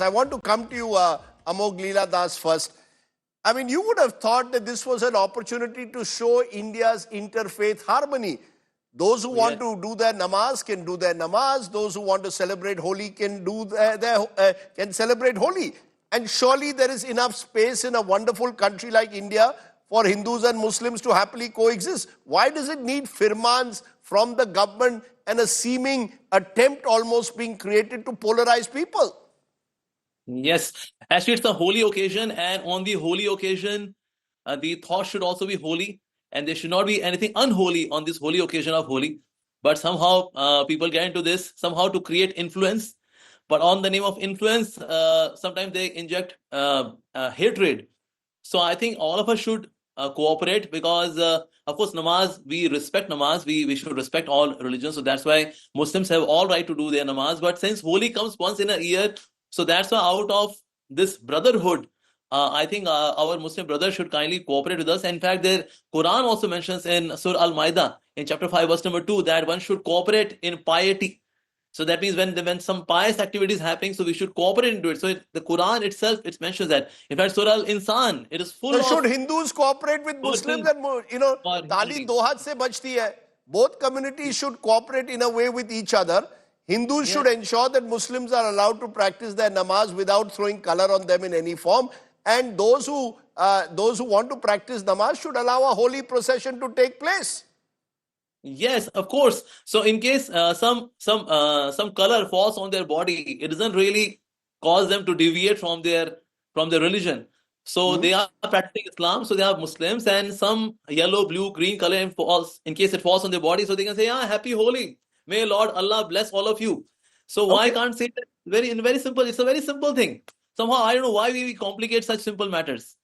I want to come to you, Amog Leela Das, first. I mean, you would have thought that this was an opportunity to show India's interfaith harmony. Those who want to do their namaz can do their namaz. Those who want to celebrate Holi can do can celebrate Holi. And surely there is enough space in a wonderful country like India for Hindus and Muslims to happily coexist. Why does it need firmans from the government and a seeming attempt almost being created to polarize people? Yes, actually, it's a holy occasion, and on the holy occasion, the thought should also be holy, and there should not be anything unholy on this holy occasion of Holi. But somehow people get into this somehow to create influence. But on the name of influence, sometimes they inject hatred. So I think all of us should cooperate because, of course, namaz, we respect namaz. We should respect all religions. So that's why Muslims have all right to do their namaz. But since Holi comes once in a year, so that's why out of this brotherhood, I think our Muslim brothers should kindly cooperate with us. In fact, the Quran also mentions in Surah Al-Ma'idah, in chapter 5, verse number 2, that one should cooperate in piety. So that means when some pious activity is happening, so we should cooperate into it. So the Quran itself, it mentions that. In fact, Surah Al-Insan, it is full So of... should Hindus cooperate with Muslims? And, tali do haath se bachti hai. Both communities should cooperate in a way with each other. Hindus should ensure that Muslims are allowed to practice their namaz without throwing color on them in any form. And those who want to practice namaz should allow a holy procession to take place. Yes, of course. So in case some color falls on their body, it doesn't really cause them to deviate from their religion. So they are practicing Islam, so they are Muslims, and some yellow, blue, green color in case it falls on their body, so they can say, happy Holi. May Lord Allah bless all of you. So why can't say that? Very simple. It's a very simple thing. Somehow I don't know why we complicate such simple matters.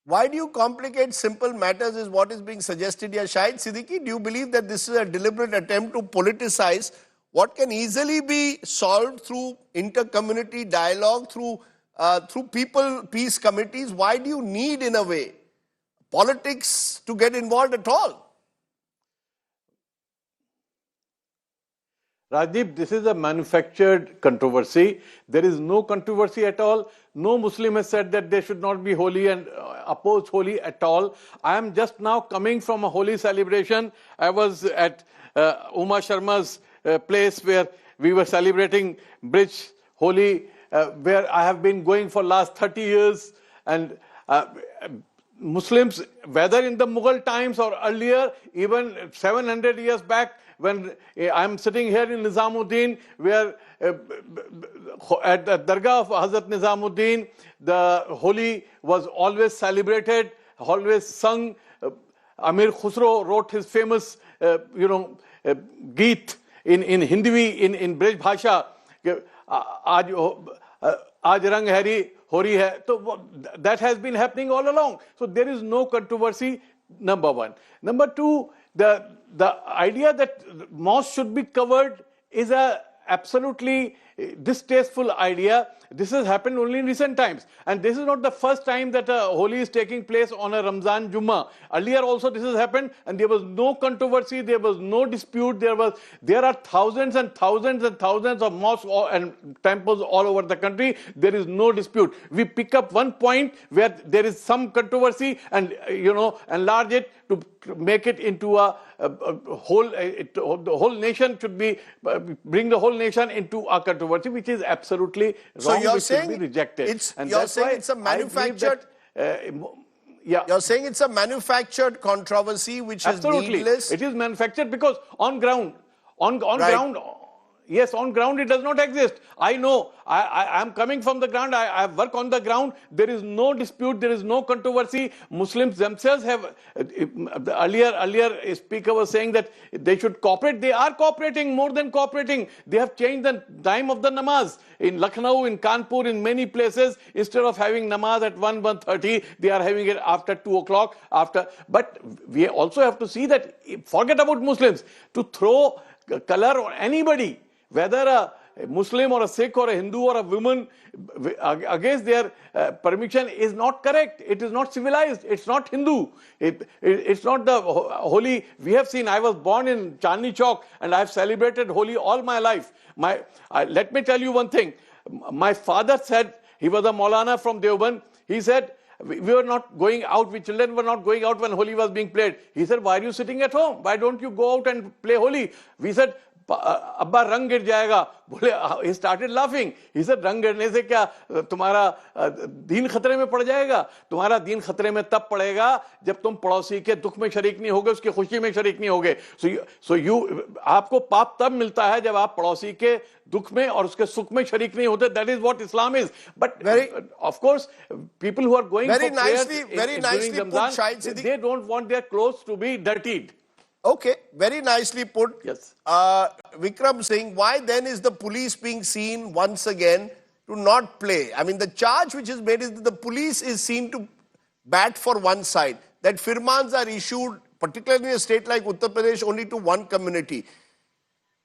Why do you complicate simple matters is what is being suggested here. Shahid Siddiqui, do you believe that this is a deliberate attempt to politicize what can easily be solved through inter-community dialogue, through peace committees? Why do you need, in a way, politics to get involved at all? Rajiv, this is a manufactured controversy. There is no controversy at all. No Muslim has said that they should not be holy and oppose Holi at all. I am just now coming from a Holi celebration. I was at Uma Sharma's place where we were celebrating Bridge Holi, where I have been going for last 30 years. And Muslims, whether in the Mughal times or earlier, even 700 years back, when I'm sitting here in Nizamuddin, where at the Dargah of Hazrat Nizamuddin, the Holi was always celebrated, always sung. Amir Khusro wrote his famous, Geet in Hindi, in Brij Bhasha, Aaj Rang Hari Hori Hai. So that has been happening all along. So there is no controversy, number one. Number two, the idea that mosque should be covered is a absolutely distasteful idea. This has happened only in recent times. And this is not the first time that a Holi is taking place on a Ramzan Jummah. Earlier also this has happened and there was no controversy, there was no dispute. There are thousands and thousands and thousands of mosques and temples all over the country. There is no dispute. We pick up one point where there is some controversy and, enlarge it to make it into a whole, the whole nation should be, bring the whole nation into a controversy, which is absolutely wrong. So you're saying should be rejected. You're saying it's a manufactured. You're saying it's a manufactured controversy, which is needless. It is manufactured because on ground, ground. Yes, on ground it does not exist. I know. I am coming from the ground. I work on the ground. There is no dispute. There is no controversy. Muslims themselves have. The earlier speaker was saying that they should cooperate. They are cooperating, more than cooperating. They have changed the time of the namaz. In Lucknow, in Kanpur, in many places, instead of having namaz at 1:30, they are having it after 2 o'clock. But we also have to see that, forget about Muslims, to throw color on anybody, whether a Muslim or a Sikh or a Hindu or a woman, against their permission is not correct. It is not civilized. It's not Hindu. It's not the Holi. We have seen, I was born in Chandni Chowk and I have celebrated Holi all my life. Let me tell you one thing. My father said, he was a Maulana from Deoband, he said, we were not going out, we children were not going out when Holi was being played. He said, why are you sitting at home? Why don't you go out and play Holi? We said, Abba rang gir jayega. He started laughing. He said, rang girne se kya tumhara deen khatre mein pad jayega? Tumhara deen khatre mein tab padega jab tum padausi ke dukh mein sharik nahi hoge, uski khushi mein sharik nahi hoge. So you aapko paap tab milta hai jab aap padausi ke dukh mein aur uske sukh mein sharik nahi hote. That is what Islam is. But of course, people who are going Very for prayers nicely during put, Ramzan, Shahid Siddiqui. they don't want their clothes to be dirtied. Okay, very nicely put. Yes. Vikram Singh, why then is the police being seen once again to not play? I mean, the charge which is made is that the police is seen to bat for one side, that firmans are issued, particularly in a state like Uttar Pradesh, only to one community.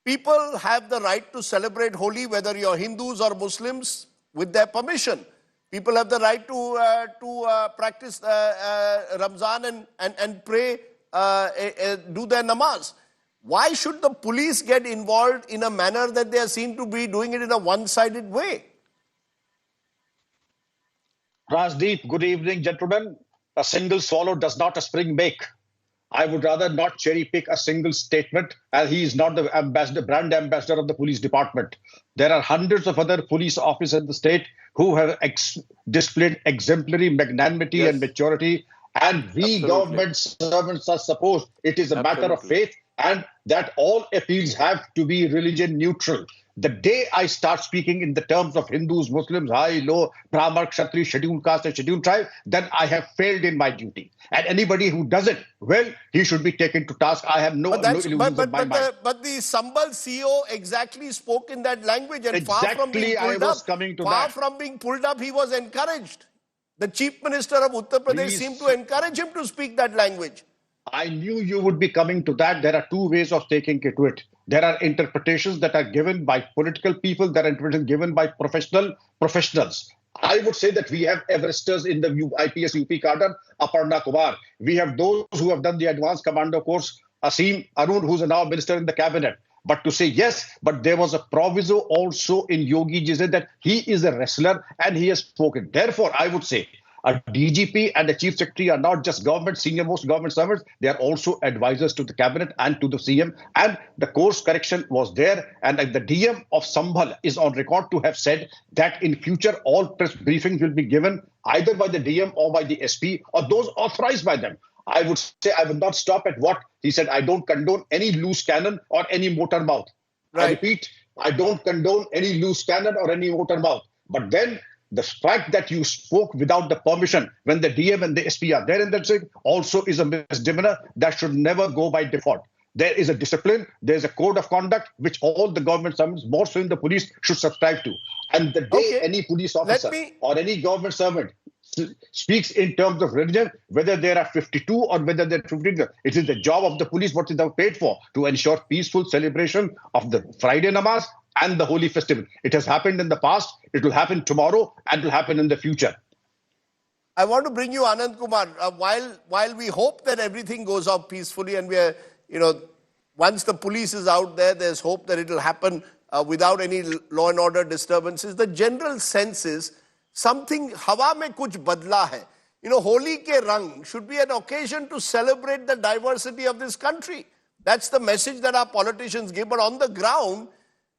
People have the right to celebrate Holi, whether you're Hindus or Muslims, with their permission. People have the right to practice Ramzan and pray, do their namaz. Why should the police get involved in a manner that they are seen to be doing it in a one-sided way? Rajdeep, good evening, gentlemen. A single swallow does not a spring make. I would rather not cherry pick a single statement, as he is not the ambassador, brand ambassador of the police department. There are hundreds of other police officers in the state who have displayed exemplary magnanimity and maturity. And we government servants are supposed, it is a matter of faith, and that all appeals have to be religion neutral. The day I start speaking in the terms of Hindus, Muslims, high, low, Brahman, Kshatriya, scheduled caste and scheduled tribe, then I have failed in my duty. And anybody who does it, well, he should be taken to task. I have no illusions in my mind. But the Sambal CEO exactly spoke in that language, and far from being pulled up, he was encouraged. The Chief Minister of Uttar Pradesh seemed to encourage him to speak that language. I knew you would be coming to that. There are two ways of taking it to it. There are interpretations that are given by political people, there are interpretations given by professionals. I would say that we have Everesters in the IPS UP cadre, Aparna Kumar. We have those who have done the advanced commando course, Asim Arun, who's now minister in the cabinet. But to say yes, but there was a proviso also in Yogi Ji said that he is a wrestler and he has spoken. Therefore, I would say a DGP and a chief secretary are not just government, senior most government servants. They are also advisors to the cabinet and to the CM. And the course correction was there. And the DM of Sambhal is on record to have said that in future, all press briefings will be given either by the DM or by the SP or those authorized by them. I would say I would not stop at what he said. I don't condone any loose cannon or any motor mouth. Right. I repeat, I don't condone any loose cannon or any motor mouth. But then the fact that you spoke without the permission when the DM and the SP are there in that thing also is a misdemeanor that should never go by default. There is a discipline, there is a code of conduct which all the government servants, more so in the police, should subscribe to. And the day any police officer or any government servant speaks in terms of religion, whether there are 52 or whether there are 15, it is the job of the police, what is they paid for, to ensure peaceful celebration of the Friday namaz and the Holi festival. It has happened in the past, it will happen tomorrow, and it will happen in the future. I want to bring you Anand Kumar. While we hope that everything goes off peacefully and we are, once the police is out there, there's hope that it will happen without any law and order disturbances. The general sense is something hawa mein kuch badla hai. Holi ke rang should be an occasion to celebrate the diversity of this country. That's the message that our politicians give. But on the ground,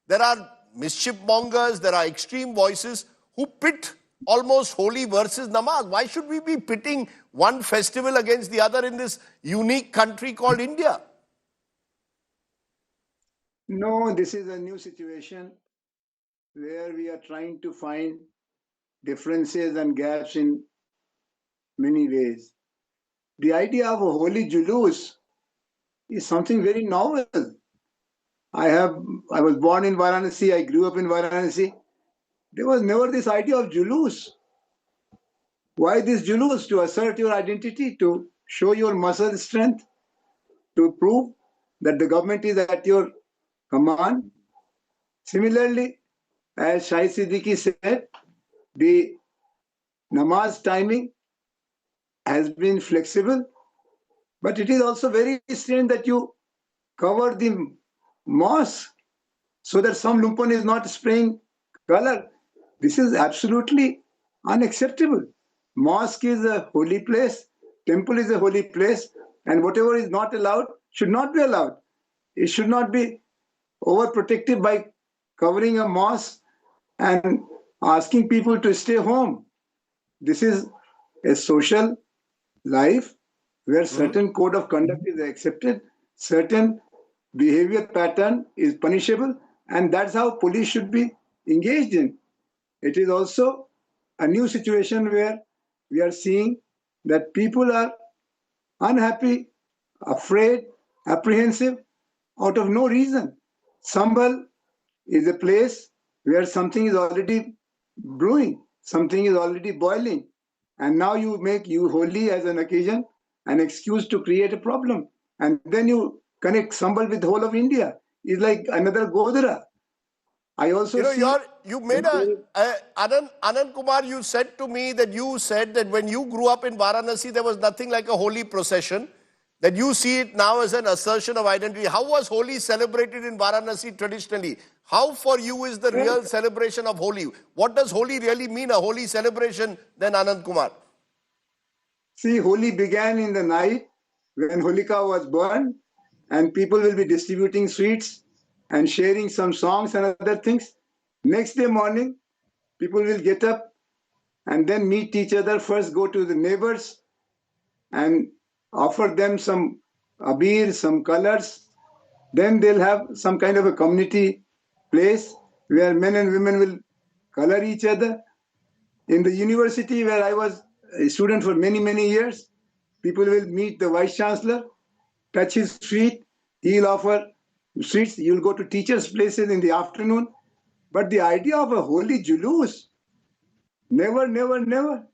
there are mischief mongers, there are extreme voices who pit almost Holi versus namaz. Why should we be pitting one festival against the other in this unique country called India? No, this is a new situation where we are trying to find differences and gaps in many ways. The idea of a Holi Julus is something very novel. I was born in Varanasi, I grew up in Varanasi. There was never this idea of Julus. Why this Julus? To assert your identity, to show your muscle strength, to prove that the government is at your command. Similarly, as Shahid Siddiqui said, the namaz timing has been flexible, but it is also very strange that you cover the mosque so that some lumpen is not spraying color. This is absolutely unacceptable. Mosque is a holy place, temple is a holy place, and whatever is not allowed should not be allowed. It should not be overprotective by covering a mosque and asking people to stay home. This is a social life where certain code of conduct is accepted, certain behavior pattern is punishable, and that's how police should be engaged in. It is also a new situation where we are seeing that people are unhappy, afraid, apprehensive out of no reason. Sambal is a place where something is already brewing, something is already boiling, and now you make you Holi as an occasion, an excuse to create a problem, and then you connect Sambal with the whole of India. It's like another Godhra. I also You know, see. you made Anand Kumar, you said to me that you said that when you grew up in Varanasi, there was nothing like a holy procession, that you see it now as an assertion of identity. How was Holi celebrated in Varanasi traditionally? How for you is the real celebration of Holi? What does Holi really mean, a holy celebration, then Anand Kumar? See, Holi began in the night when Holika was burned, and people will be distributing sweets and sharing some songs and other things. Next day morning, people will get up and then meet each other. First, go to the neighbors and offer them some abir, some colors. Then they'll have some kind of a community place where men and women will color each other. In the university where I was a student for many, many years, people will meet the vice chancellor, touch his feet, he'll offer sweets. You'll go to teachers' places in the afternoon. But the idea of a holy julus, never, never, never.